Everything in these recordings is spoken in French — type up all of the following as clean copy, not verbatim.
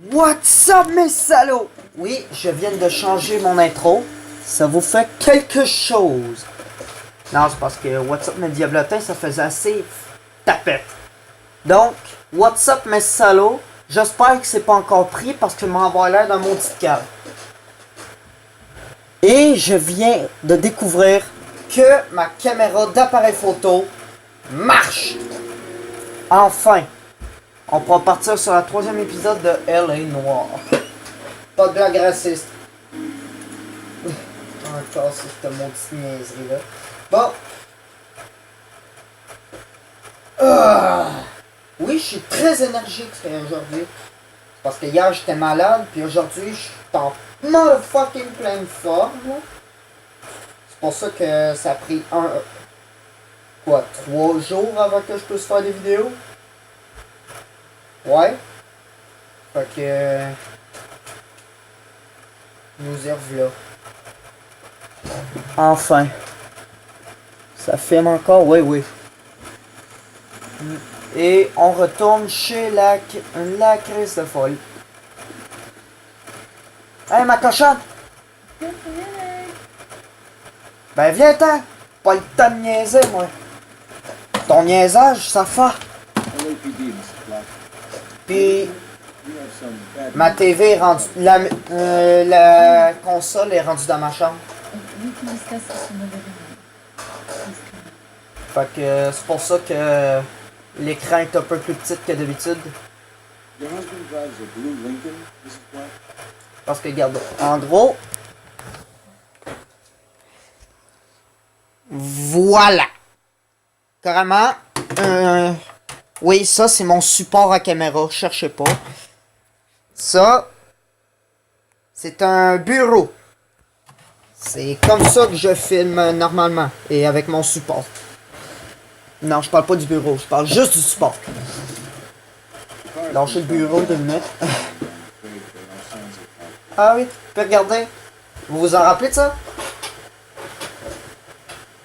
What's up mes salauds? Oui, je viens de changer mon intro. Ça vous fait quelque chose. Non, c'est parce que What's up mes diablotins, ça faisait assez tapette. Donc, What's up mes salauds? J'espère que c'est pas encore pris parce que je m'envoie l'air d'un maudit cave. Et je viens de découvrir que ma caméra d'appareil photo marche. Enfin. On pourra partir sur le troisième épisode de LA Noir. Pas de blague raciste. Encore cette maudite niaiserie là. Bon. Oui, je suis très énergique aujourd'hui. Parce que hier j'étais malade, puis aujourd'hui je suis en motherfucking pleine forme. C'est pour ça que ça a pris 3 jours avant que je puisse faire des vidéos. Ouais. Fait que... nous y revoilà. Enfin. Ça filme encore? Oui, oui. Et on retourne chez la crise de folle. Hey, ma cochonne! Ben, viens-t'en! Pas le temps de niaiser, moi. Ton niaisage, ça fait. Puis, ma TV est rendue... La console est rendue dans ma chambre. Fait que c'est pour ça que l'écran est un peu plus petit que d'habitude. Parce que regarde, en gros... Voilà! Carrément, oui, ça c'est mon support à caméra, cherchez pas. Ça, c'est un bureau. C'est comme ça que je filme normalement, et avec mon support. Non, je parle pas du bureau, je parle juste du support. Lâchez le bureau 2 minutes. Ah oui, tu peux regarder. Vous vous en rappelez de ça?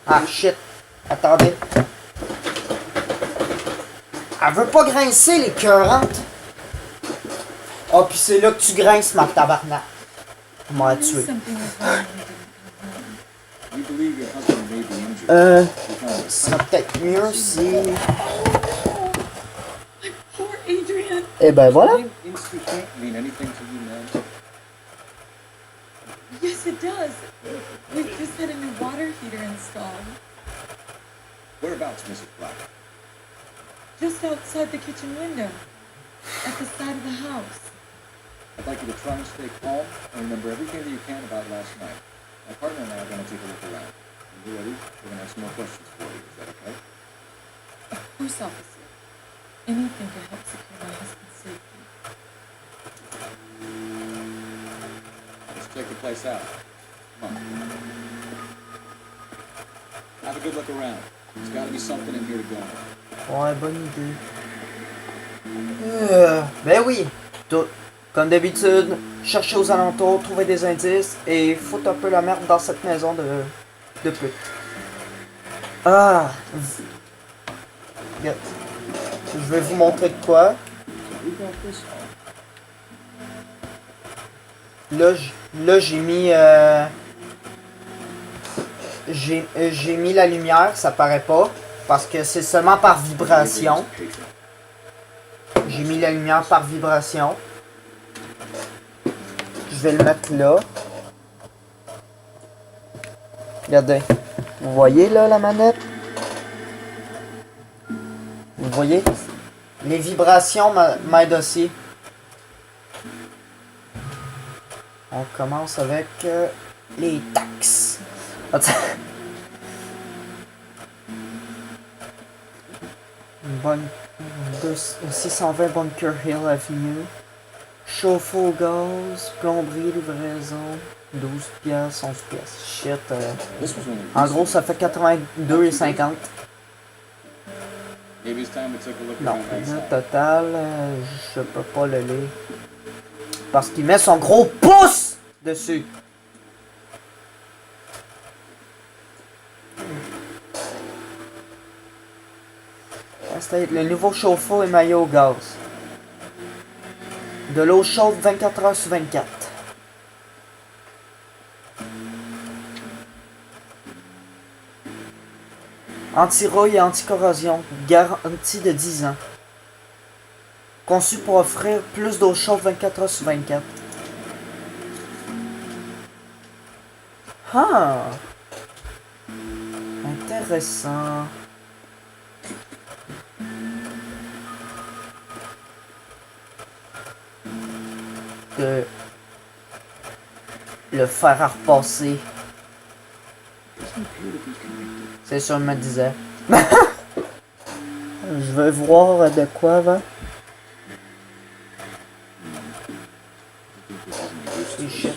Ah shit, attendez. Elle veut pas grincer, les cœurantes. Oh, pis c'est là que tu grinces, ma tabarnak. M'a tué. Ce serait peut-être mieux si... Eh ben voilà. Yes, it does. We've just had a new water heater installed. Whereabouts, Mrs. Black? Just outside the kitchen window. At the side of the house. I'd like you to try and stay calm and remember everything that you can about last night. My partner and I are going to take a look around. When you're ready, we're going to have some more questions for you. Is that okay? Of course, officer. Anything to help secure my husband's safety. Let's check the place out. Come on. Have a good look around. There's got to be something in here to go. Ouais, bonne idée. Ben oui, comme d'habitude, chercher aux alentours, trouver des indices et foutre un peu la merde dans cette maison de pute. Ah, regarde. Je vais vous montrer de quoi. Là j'ai mis j'ai mis la lumière, ça paraît pas. Parce que c'est seulement par vibration. J'ai mis la lumière par vibration. Je vais le mettre là. Regardez. Vous voyez là la manette? Vous voyez? Les vibrations m'aident aussi. On commence avec les taxes. Bonne 620 Bunker Hill Avenue. Chauffe-eau au gaz, plomberie, livraison, 12 piastres, 11 piastres. Shit. En gros, ça fait 82,50. Non, le total, je peux pas le lire. Parce qu'il met son gros pouce dessus. C'est le nouveau chauffe-eau émaillé au gaz. De l'eau chaude 24 heures sur 24. Anti-rouille et anti-corrosion. Garantie de 10 ans. Conçu pour offrir plus d'eau chaude 24 heures sur 24. Ah! Intéressant. De le faire à repasser. C'est sûr, je me disais. Je veux voir de quoi avant. C'est shit.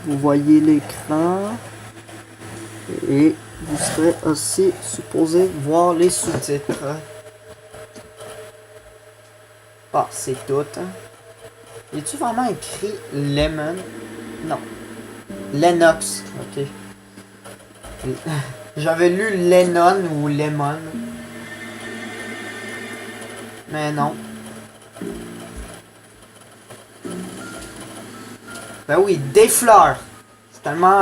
Vous voyez l'écran. Et vous serez aussi supposé voir les sous-titres. Ah, c'est tout. Hein. Y a-tu vraiment écrit Lemon? Non. Lennox. Ok. J'avais lu Lennon ou Lemon. Mais non. Ben oui, des fleurs. C'est tellement...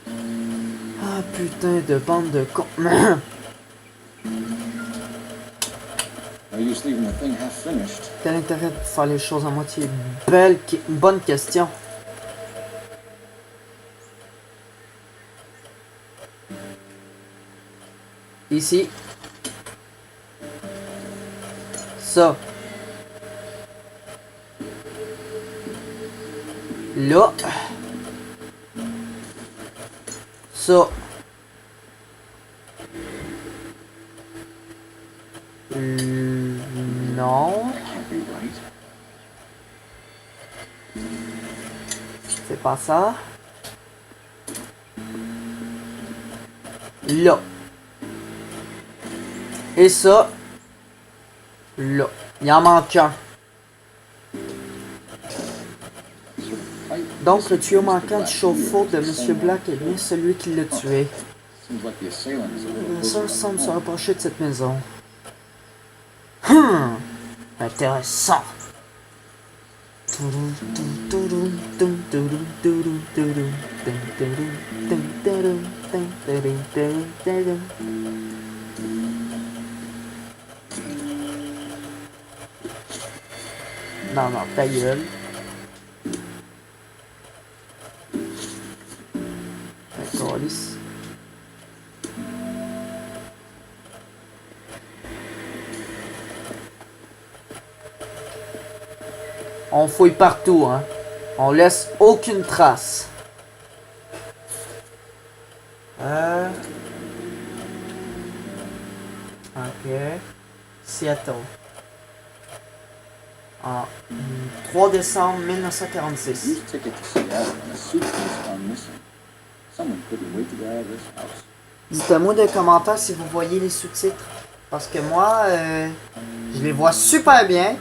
Ah putain de bande de con. Quel intérêt de faire les choses à moitié? Bonne question. Ici. Ça. Là. Ça. Non. C'est pas ça. Là. Et ça. Là. Il en manque un. Donc le tuyau manquant du chauffe-eau de Monsieur Black est bien celui qui l'a tué. Ça semble se rapprocher de cette maison. Intéressant. Non, non, ta gueule. D'accord, lisse. On fouille partout, hein. On laisse aucune trace. Ok. Seattle. En 3 décembre 1946. Dites-moi des commentaires si vous voyez les sous-titres. Parce que moi, je les vois super bien.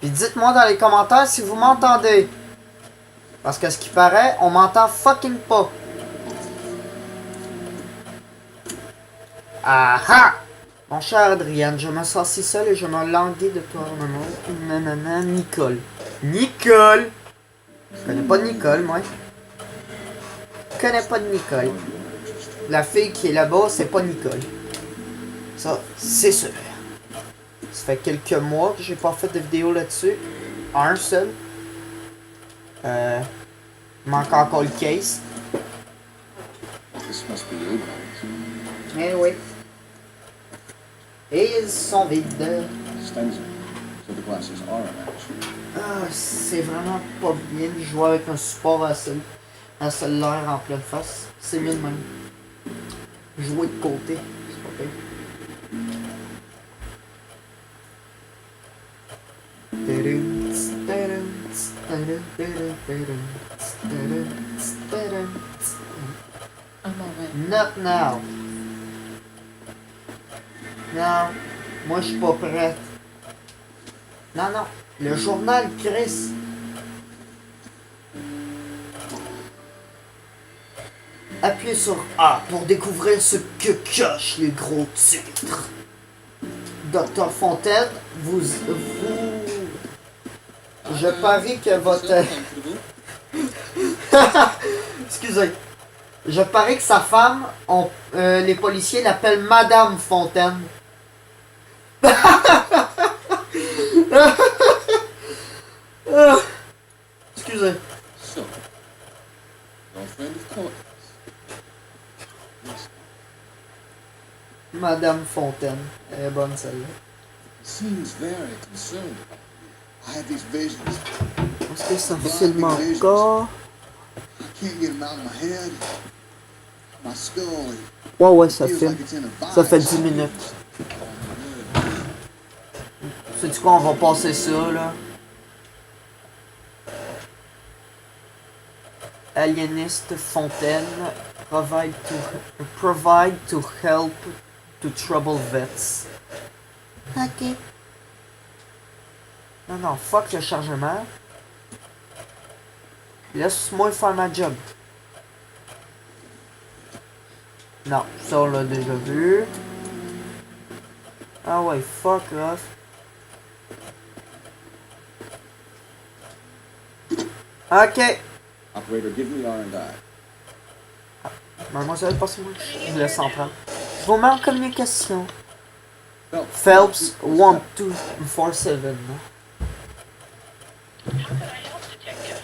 Puis dites-moi dans les commentaires si vous m'entendez. Parce que ce qui paraît, on m'entend fucking pas. Ah ah! Mon cher Adrien, je me sens si seul et je me languis de toi, maman. Nanana, Nicole. Nicole! Je connais pas de Nicole, moi. Je connais pas de Nicole. La fille qui est là-bas, c'est pas Nicole. Ça, c'est sûr. Ça fait quelques mois que j'ai pas fait de vidéo là-dessus. Un seul. Il manque encore le case. Mais oui. Et ils sont vides. Ah, c'est vraiment pas bien de jouer avec un support à cellulaire en pleine face. C'est mieux de même. Jouer de côté, c'est pas pire. I'm already. Not now. Non, moi je suis pas prête. Non, non, le journal Chris. Appuyez sur A pour découvrir ce que cachent les gros titres. Docteur Fontaine, je parie que votre... Excusez. Je parie que sa femme, les policiers l'appellent Madame Fontaine. Excusez. So, your friend of Courtney's. Yes. Madame Fontaine. Elle est bonne celle-là. He seems very concerned about you. I have these visions. Est-ce que ça filme encore? I can't get them out of my head. My skull. Ouais, ça Feels filme. like it's in a Ça fait vice. 10 minutes. Sais-tu quoi, on va passer ça, là. Alieniste Fontaine provide to help to trouble vets. Ok. Non, fuck le chargement. Laisse-moi faire ma job. Non, ça on l'a déjà vu. Ah ouais, fuck off. Ok. Operator, give me R&I. Mademoiselle, passez-moi. Je laisse en prendre. Je vous mets en communication. Phelps, Phelps 1247. How can I help, Detective?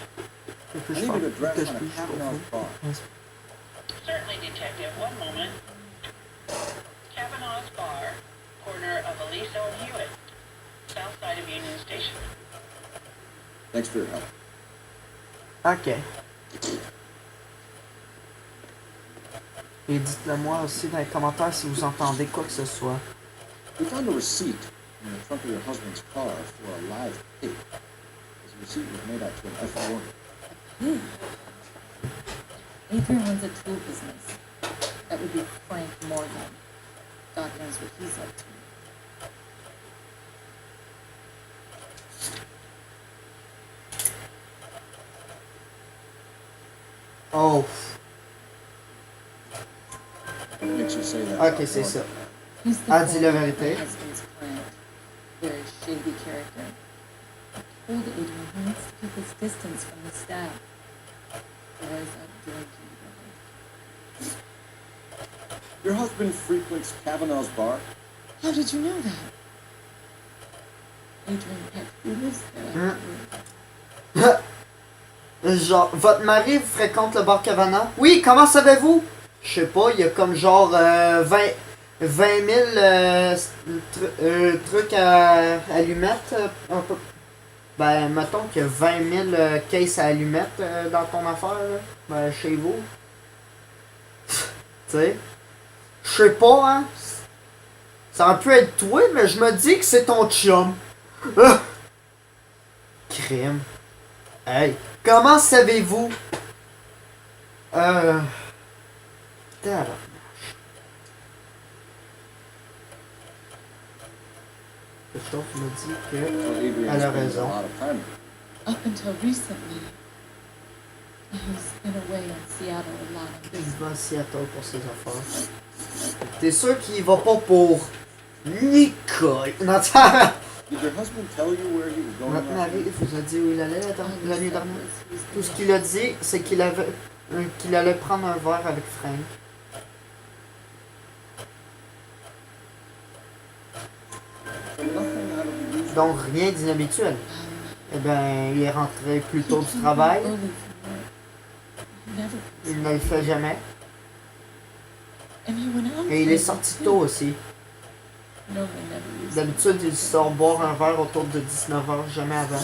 Que I puis-je need faire? an address Que on a puis-je Kavanaugh's faire? bar. Certainly, Detective. One moment. Kavanaugh's Bar, corner of Aliso and Hewitt, south side of Union Station. Thanks for your help. Ok. Et dites-le moi aussi dans les commentaires si vous entendez quoi que ce soit. We found a receipt in the trunk of your husband's car for a live pig. This receipt was made out to an F1. Adrian runs a tool business. That would be Frank Morgan. God knows what he's up to. Oh. What makes you say that? Ok, about c'est Morgan? ça. He's the Ah, dis la owner of vérité. my husband's plant. Very shady character. I told Adrian he needs to keep his distance from the staff. Otherwise, I'm drinking together. Your husband frequents Kavanaugh's bar? How did you know that? Adrian Peck, who lives there. Genre, votre mari fréquente le bar Cavana? Oui, comment savez-vous? Je sais pas, il y a comme genre 20 000 trucs à allumettes. Un peu. Ben, mettons qu'il y a 20 000 cases à allumettes dans ton affaire, là. Ben, chez vous. Tu sais. Je sais pas, hein. Ça aurait pu être toi, mais je me dis que c'est ton chum. Ah! Crime. Hey, comment savez-vous? Tabarnak. Quelque chose me dit que... Well, Adrian Elle a spends a raison. lot of time. Up until recently, he's been away in Seattle a lot of Il business. va à Seattle pour ses affaires. T'es sûr qu'il va pas pour... Nicole? Non, t'as... Did your husband tell you where he was going Votre last mari night? vous a dit où il allait la nuit dernière? He was Tout ce qu'il a dit, c'est qu'il allait prendre un verre avec Frank. So nothing out of the usual. Donc rien d'inhabituel. Eh ben, il est rentré plus tôt du travail. early from work. He never comes Il ne le fait jamais. And he went out Et il est late, sorti too. tôt aussi. No, they never used D'habitude, il sort boire un verre autour de 19h, jamais avant.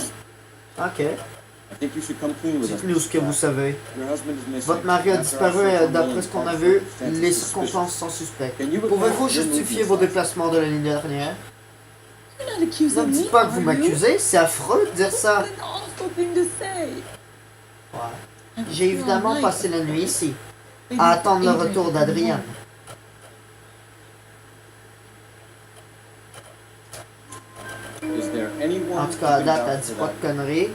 Ok. I think you should come clean with us. Dites-nous ce que vous savez. Your husband is missing. Votre mari a After disparu our search d'après on ce qu'on a Williams, vu. circumstances Les suspicious. circonstances sont suspectes. Can you recall Pouvez-vous your justifier movements vos last night? déplacements de la ligne dernière? You're not accusing Ne me, dites pas que vous are you? m'accusez, c'est affreux de dire ça. What an awful thing to say. Ouais. I was J'ai here évidemment all night, passé la of nuit course, ici, waiting à for attendre le Adrian retour to come d'Adrienne. home. Is there anyone En tout cas, à looking date, out elle dit for pas that? de conneries.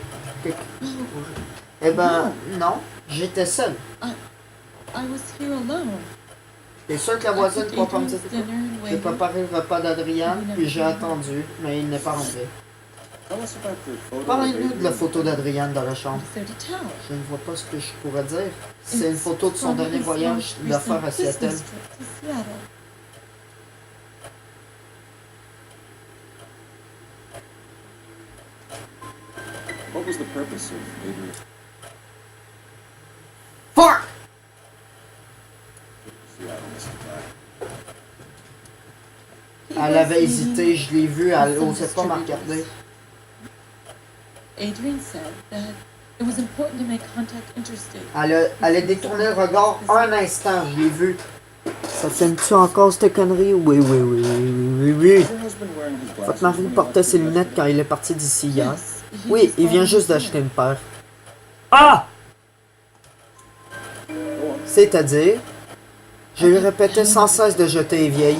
Eh ben, non, j'étais seul. I I was here alone. T'es sûr que la voisine ne pourra pas me dire Adrian's dinner and J'ai waited. préparé le repas d'Adrien, puis j'ai attendu, mais il n'est pas rentré. Tell us about the photo. Parlez-nous de la photo d'Adrien dans la chambre. What's there to tell? Je ne vois pas ce que je pourrais dire. C'est une photo de son From dernier his voyage most d'affaires à recent Seattle. business trip to Seattle. What was the purpose of Adrian? Fuck! Seattle, Mr. Black. He Elle was avait meeting hésité, je l'ai vu, elle some osait pas me distributors. regarder. Adrian said that it was important to make contact interstate. Elle a détourné le regard un instant, je l'ai vu. Ça filme-tu encore cette connerie? Oui, oui, oui, oui, oui. Is your husband wearing his glasses Votre mari when he portait left ses you lunettes quand yesterday? il est parti d'ici hier. Yes, he Oui, just il vient bought juste them d'acheter here. une paire. Ah! Go on. C'est-à-dire, je lui répétais sans cesse de jeter les vieilles.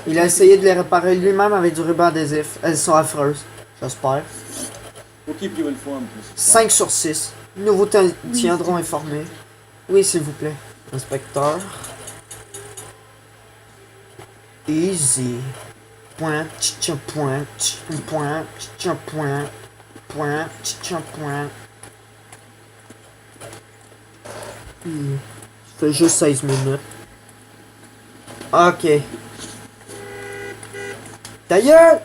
Il a essayé de les réparer lui-même avec du ruban adhésif. Elles sont affreuses, j'espère. We'll keep you informed, Mrs. Black. 5 sur 6. Nous vous tiendrons informés. Oui, s'il vous plaît. Inspecteur. Easy. Point, tch, point, tch, point, tch, point, tch, point. Ça fait juste 16 minutes. Ok. Ta gueule!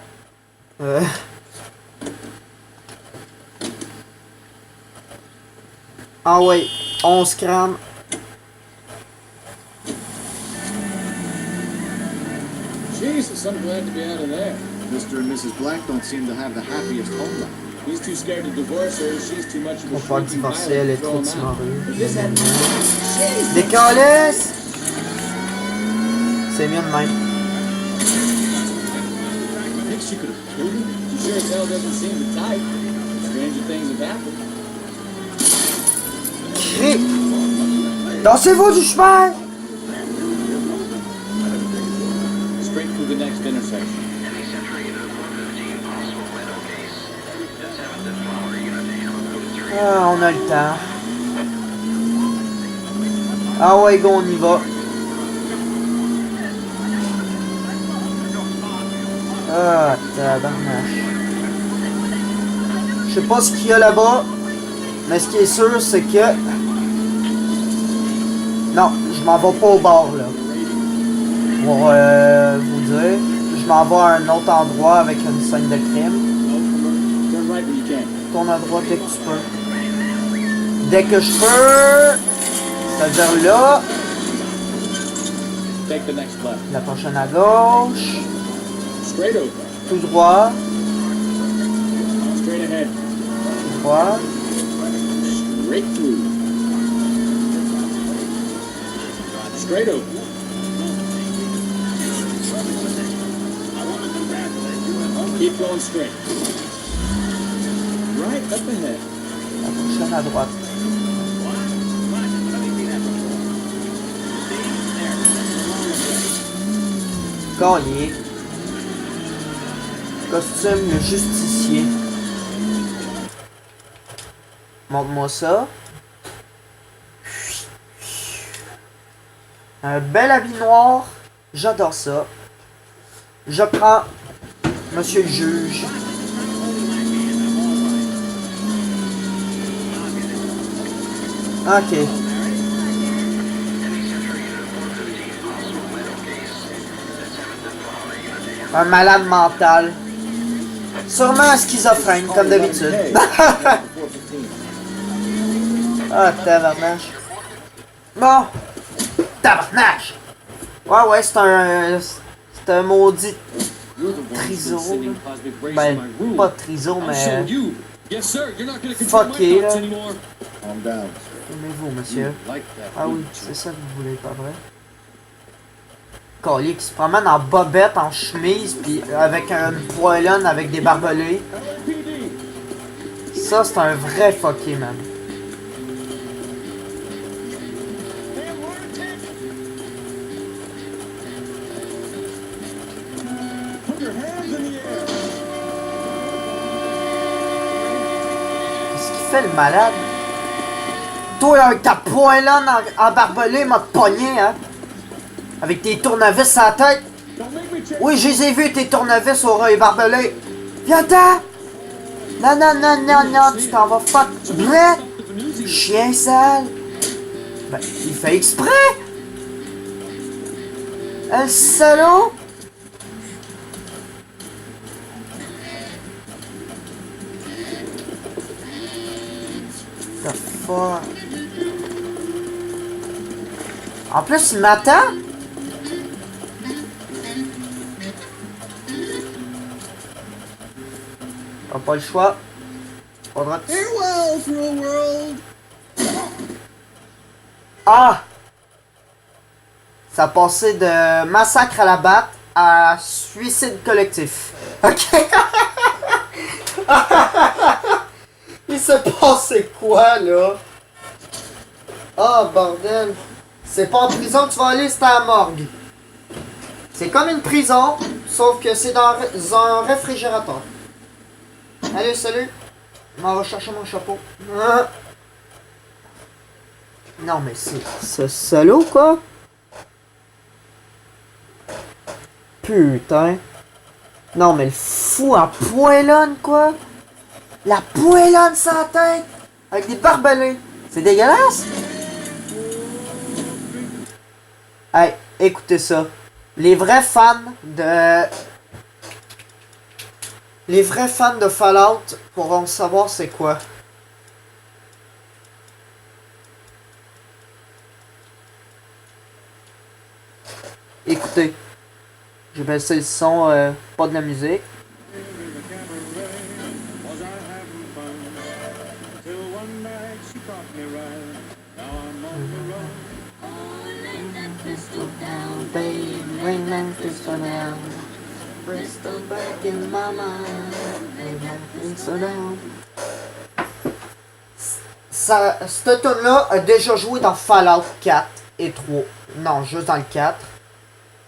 Ah ouais, 11 crânes. Jesus, I'm glad to be out of there. Mr. and Mrs. Black don't seem to have the happiest home life. He's too scared to divorce her. She's too much of a On va shrinking divorcer, violet elle est to throw trop him out. timorée. This had Jesus. Des calices! C'est mieux de même. I think she could have killed him. She sure as hell doesn't seem the type. Stranger things have happened. Cri! Dansez-vous du chemin! Straight through the next intersection. Ah, on a le temps. Ah ouais, go, on y va. Ah, tabarnache. Je sais pas ce qu'il y a là-bas, mais ce qui est sûr, c'est que... Non, je m'en vais pas au bar, là. Pour vous dire, je m'en vais à un autre endroit avec une scène de crime. Turn right when you can. Tourne à droite dès que tu peux. Dès que je peux, c'est-à-dire là, Take the next left. la prochaine à gauche, Straight over. tout droit, Straight ahead. tout droit, Straight through. Straight over. Keep going straight. Right up ahead. la prochaine à droite. Gagné. Costume le justicier. Montre-moi ça. Un bel habit noir. J'adore ça. Je prends Monsieur le juge. Ok. Un malade mental. Sûrement un schizophrène, comme d'habitude. Ah, tabarnache. Bon. Tabarnache. Ouais, c'est un maudit You're the one who's triso. been sending cosmic rays to Ben, my room. pas triso, I'll show mais... you. Yes, sir. You're not going to control my Fucké, thoughts là. anymore. Calm down. Aimez-vous, monsieur. Like that. Ah oui, wouldn't you? c'est ça que vous voulez, pas vrai? Collier qui se promène en bobette, en chemise, puis avec une poêlonne avec des barbelés. Ça, c'est un vrai fucké, man. Qu'est-ce qu'il fait, le malade? Toi, avec ta poêlonne en barbelé, m'a pogné, hein? Avec tes tournevis à la tête. Oui, je les ai vus, tes tournevis au rôle barbelé. Viens-t'en! Non, non, non, non, non, tu t'en vas fuck. Blé! Chien sale! Ben, il fait exprès! Le salaud! The fuck? En plus, il m'attend? T'as pas le choix. Faudra que... Farewell, Thrill World! Ah! Ça a passé de massacre à la batte à suicide collectif. Ok? Il s'est passé quoi, là? Ah, bordel. C'est pas en prison que tu vas aller, c'est à la morgue. C'est comme une prison, sauf que c'est dans un réfrigérateur. Allez, salut. Je m'en vais chercher mon chapeau. Ah. Non, mais c'est ce salaud, quoi. Putain. Non, mais le fou en poêlonne, quoi. La poêlonne sans tête. Avec des barbelés. C'est dégueulasse. Hey, écoutez ça. Les vrais fans de Fallout pourront savoir c'est quoi. Écoutez. J'ai baissé le son, pas de la musique. Ça, cette tune-là a déjà joué dans Fallout 4 et 3. Non, juste dans le 4.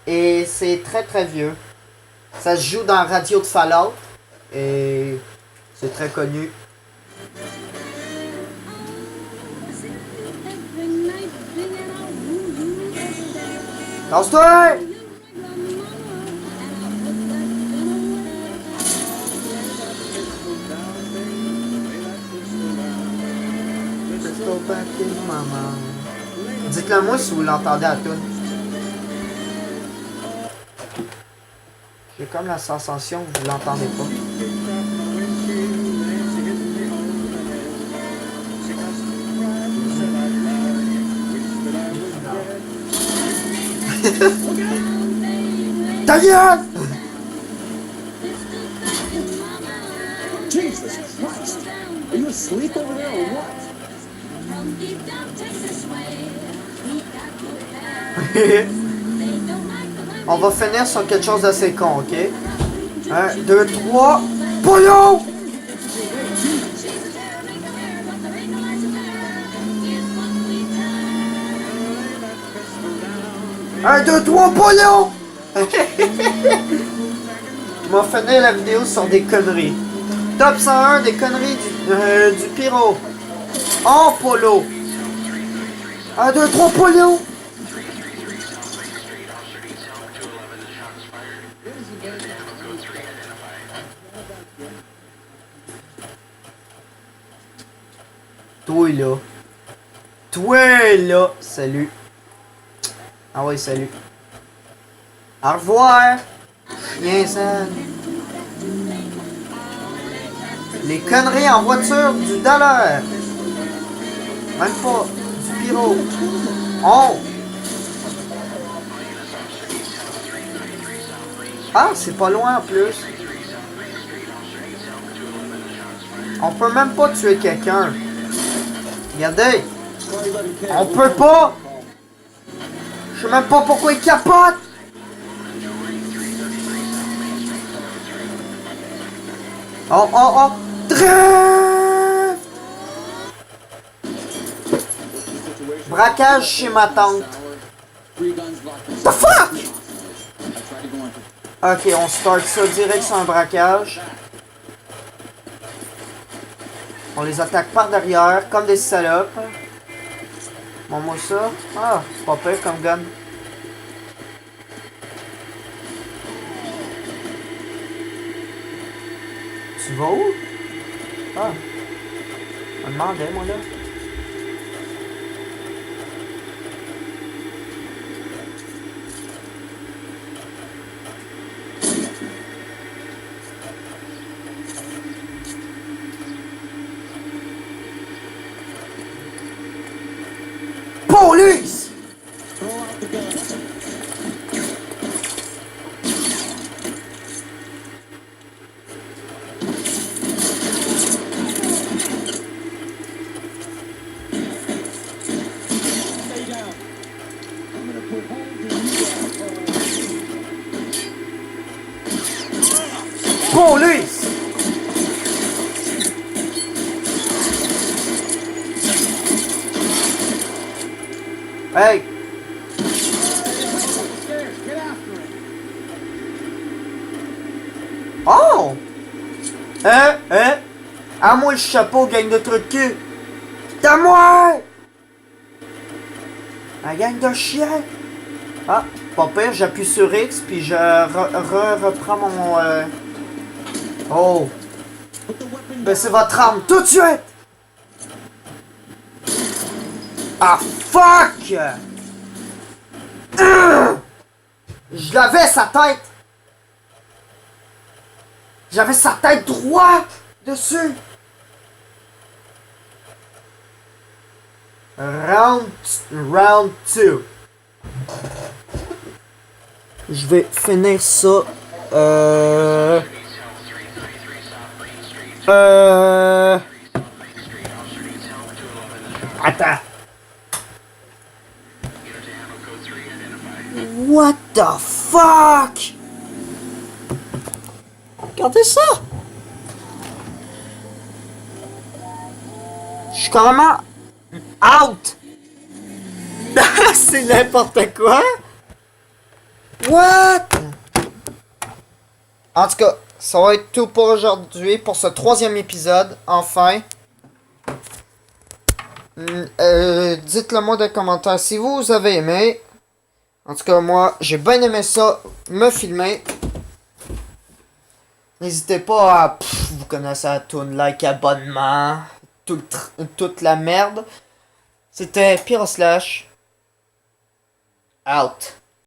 Et c'est très très vieux. Ça se joue dans la radio de Fallout. Et c'est très connu. Lance-toi! Dites-le moi si vous l'entendez à tout. J'ai comme la sensation que vous l'entendez pas. Ta gueule! Jesus Christ! Are you asleep over there or what? On va finir sur quelque chose d'assez con, ok? 1, 2, 3. Polo! 1, 2, 3, polo! On va finir la vidéo sur des conneries. Top 101 des conneries du pyro. En polo. 1, 2, 3, polo! Toi là. Toi là. Salut. Ah ouais, salut. Au revoir. Chien sale. Les conneries en voiture du dollar. Même pas. Du pyro. Oh. Ah, c'est pas loin en plus. On peut même pas tuer quelqu'un. Regardez. On peut pas. Je sais même pas pourquoi il capote. Oh, oh, oh. Drift. Braquage chez ma tante. The fuck? Ok, on start ça direct sur un braquage. On les attaque par derrière, comme des salopes. Montre-moi ça. Ah, c'est pas pire comme gun. Tu vas où? Ah. On demandait, moi, là. Police! Throw out the guns. Stay down. I'm gonna put holes in you, asshole. Police! Hey! Upstairs, get after him. Oh! Hein? À moi le chapeau, gang de trucs de cul! C'est à moi! La gang de chiens! Ah, pas pire, j'appuie sur X, puis je reprends mon... Oh! Put the weapon Baissez votre arme tout de suite! Ah, fuck! Je l'avais, sa tête! J'avais sa tête droite dessus! Round 2. Je vais finir ça. Attends. What the fuck? Regardez ça! Je suis carrément out! C'est n'importe quoi! What? En tout cas, ça va être tout pour aujourd'hui, pour ce 3e épisode, enfin. Dites-le moi dans les commentaires si vous avez aimé. En tout cas, moi, j'ai bien aimé ça, me filmer. N'hésitez pas à... vous connaissez la tune, like, abonnement, toute la merde. C'était Pyroslash. Out.